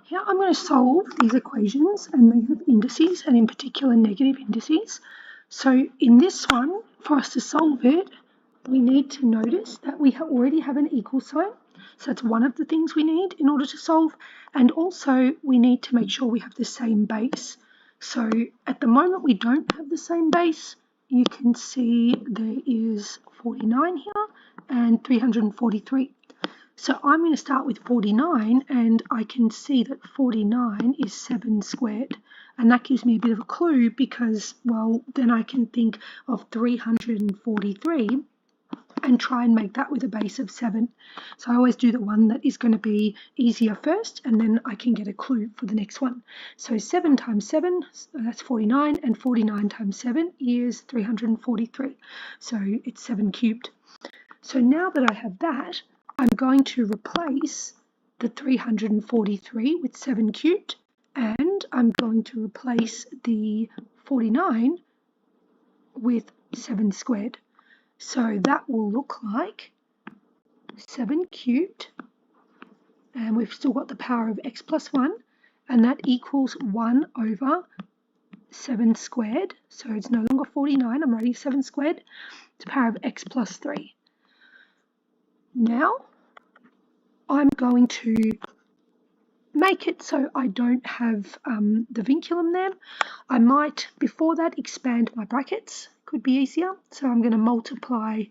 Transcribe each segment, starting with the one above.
Here I'm going to solve these equations, and they have indices, and in particular negative indices. So in this one, for us to solve it, we need to notice that we already have an equal sign. So that's one of the things we need in order to solve. And also we need to make sure we have the same base. So at the moment we don't have the same base. You can see there is 49 here and 343. So I'm going to start with 49, and I can see that 49 is 7 squared. And that gives me a bit of a clue because, well, then I can think of 343 and try and make that with a base of 7. So I always do the one that is going to be easier first, and then I can get a clue for the next one. So 7 times 7, that's 49, and 49 times 7 is 343. So it's 7 cubed. So now that I have that, I'm going to replace the 343 with 7 cubed, and I'm going to replace the 49 with 7 squared. So that will look like 7 cubed, and we've still got the power of x plus 1, and that equals 1 over 7 squared. So it's no longer 49, I'm writing 7 squared to the power of x plus 3. Now I'm going to make it so I don't have the vinculum there. I might, before that, expand my brackets. Could be easier. So I'm going to multiply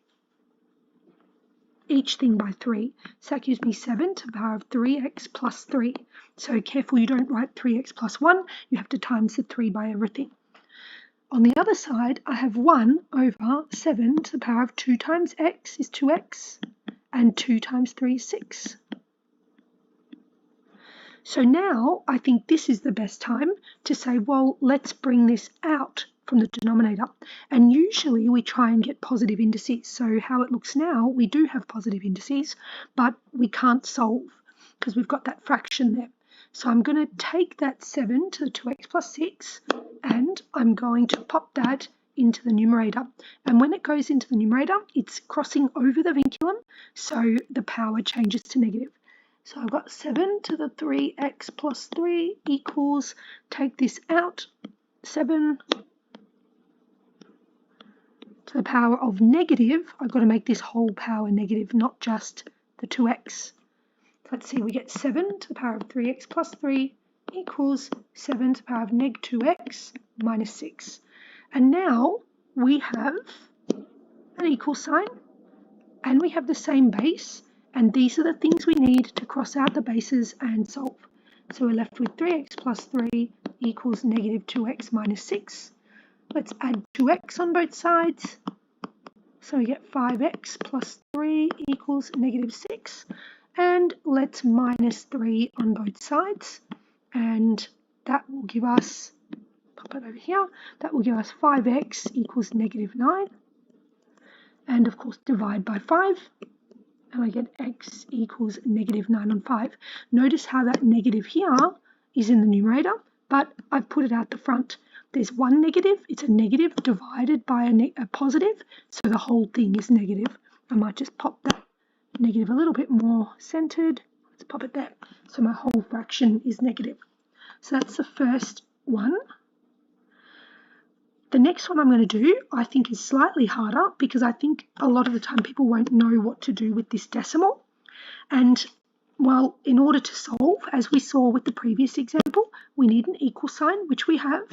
each thing by 3. So that gives me 7 to the power of 3x plus 3. So careful you don't write 3x plus 1. You have to times the 3 by everything. On the other side, I have 1 over 7 to the power of 2 times x is 2x, and 2 times 3 is 6. So now I think this is the best time to say, well, let's bring this out from the denominator. And usually we try and get positive indices. So how it looks now, we do have positive indices, but we can't solve because we've got that fraction there. So I'm going to take that 7 to the 2x plus 6, and I'm going to pop that into the numerator. And when it goes into the numerator, it's crossing over the vinculum, so the power changes to negative. So I've got 7 to the 3x plus 3 equals, take this out, 7 to the power of negative. I've got to make this whole power negative, not just the 2x. Let's see, we get 7 to the power of 3x plus 3 equals 7 to the power of negative 2x minus 6. And now we have an equal sign, and we have the same base. And these are the things we need to cross out the bases and solve. So we're left with 3x plus 3 equals negative 2x minus 6. Let's add 2x on both sides. So we get 5x plus 3 equals negative 6. And let's minus 3 on both sides. And that will give us, pop it over here, that will give us 5x equals negative 9. And of course divide by 5. And I get x equals negative 9 on 5. Notice how that negative here is in the numerator, but I've put it out the front. There's one negative, it's a negative divided by a positive, so the whole thing is negative. I might just pop that negative a little bit more centered. Let's pop it there. So my whole fraction is negative. So that's the first one. The next one I'm going to do, I think, is slightly harder because I think a lot of the time people won't know what to do with this decimal. And, well, in order to solve, as we saw with the previous example, we need an equal sign, which we have,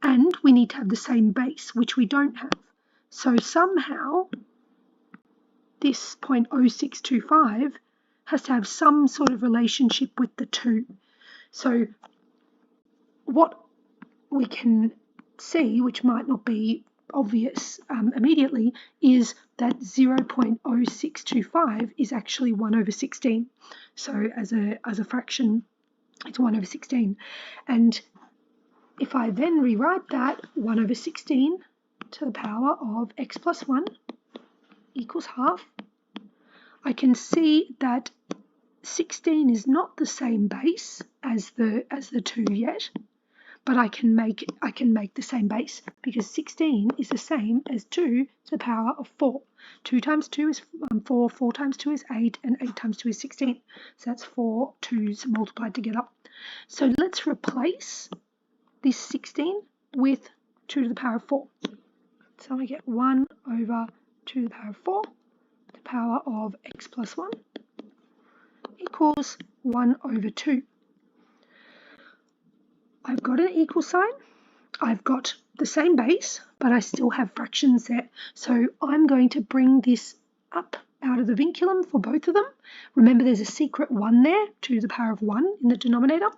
and we need to have the same base, which we don't have. So somehow this 0.0625 has to have some sort of relationship with the 2. So what we can see, which might not be obvious immediately, is that 0.0625 is actually 1 over 16. So as a fraction, it's 1 over 16. And if I then rewrite that, 1 over 16 to the power of x plus 1 equals half, I can see that 16 is not the same base as the 2 yet. But I can make the same base because 16 is the same as 2 to the power of 4. 2 times 2 is 4, 4 times 2 is 8, and 8 times 2 is 16. So that's 4 2's multiplied together. So let's replace this 16 with 2 to the power of 4. So I get 1 over 2 to the power of 4, the power of x plus 1, equals 1 over 2. I've got an equal sign. I've got the same base, but I still have fractions there. So I'm going to bring this up out of the vinculum for both of them. Remember, there's a secret 1 there, 2 to the power of 1 in the denominator.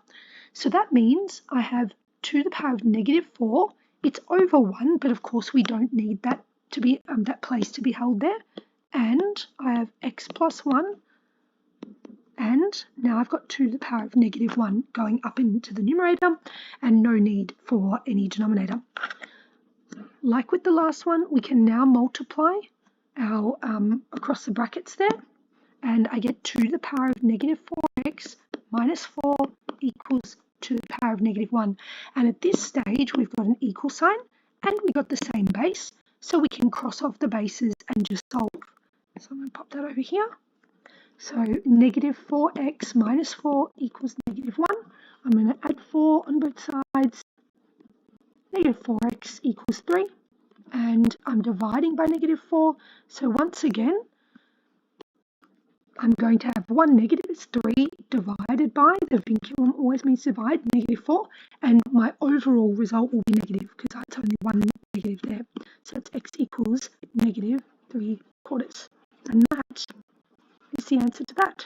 So that means I have 2 to the power of negative 4. It's over 1, but of course we don't need that to be that place to be held there. And I have x plus 1. And now I've got 2 to the power of negative 1 going up into the numerator and no need for any denominator. Like with the last one, we can now multiply our across the brackets there, and I get 2 to the power of negative 4x minus 4 equals 2 to the power of negative 1. And at this stage, we've got an equal sign and we've got the same base, so we can cross off the bases and just solve. So I'm going to pop that over here. So negative 4x minus 4 equals negative 1. I'm going to add 4 on both sides. Negative 4x equals 3. And I'm dividing by negative 4. So once again, I'm going to have one negative. It's 3 divided by, the vinculum always means divide, negative 4. And my overall result will be negative because it's only one negative there. So it's x equals negative 3/4. And that is the answer to that.